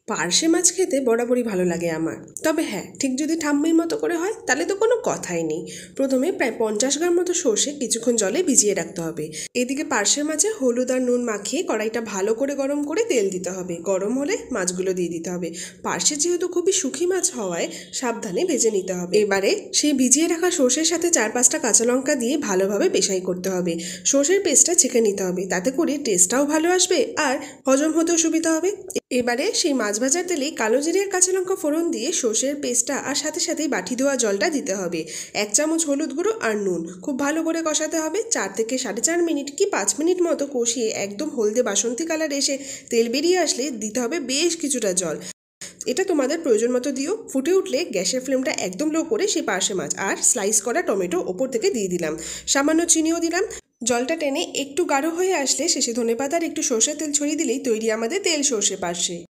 পার্শে মাছ খেতে বরাবরই ভালো লাগে আমার। তবে হ্যাঁ, ঠিক যদি ঠাম্মির মতো করে হয় তাহলে তো কোনো কথাই নেই। প্রথমে প্রায় 50 গ্রাম মতো সর্ষে কিছুক্ষণ জলে ভিজিয়ে রাখতে হবে। এদিকে পার্শে মাছে হলুদ আর নুন মাখিয়ে কড়াইটা ভালো করে গরম করে তেল দিতে হবে। গরম হলে মাছগুলো দিয়ে দিতে হবে। পার্শে যেহেতু খুবই শুকি মাছ হওয়ায় সাবধানে ভেজে নিতে হবে। এবারে সেই ভিজিয়ে রাখা সর্ষের সাথে 4-5টা কাঁচা লঙ্কা দিয়ে ভালোভাবে পেশাই করতে হবে। সর্ষের পেস্টটা ছেঁকে নিতে হবে, তাতে করে টেস্টটাও ভালো আসবে আর হজম হতেও সুবিধা হবে। এবারে সেই মাছ ভাজার তেলে কালো জিরে আর কাঁচা লঙ্কা ফোড়ন দিয়ে সর্ষের পেস্টটা আর সাথে সাথেই বাটি ধোয়া জলটা দিতে হবে। 1 চামচ হলুদ গুঁড়ো আর নুন খুব ভালো করে কষাতে হবে। 4 থেকে 4.5 মিনিট কি 5 মিনিট মতো কষিয়ে একদম হলদে বাসন্তী কালার এসে তেল বেরিয়ে আসলে দিতে হবে বেশ কিছুটা জল। এটা তোমাদের প্রয়োজন মতো দিও। ফুটে উঠলে গ্যাসের ফ্লেমটা একদম লো করে সেই পার্শে মাছ আর স্লাইস করা টমেটো ওপর থেকে দিয়ে দিলাম। সামান্য চিনিও দিলাম। জলটা টেনে একটু গাঢ় হয়ে আসলে শেষে ধনেপাতা আর একটু সর্ষের তেল ছড়িয়ে দিলেই তৈরি আমাদের তেল সর্ষে পার্শে।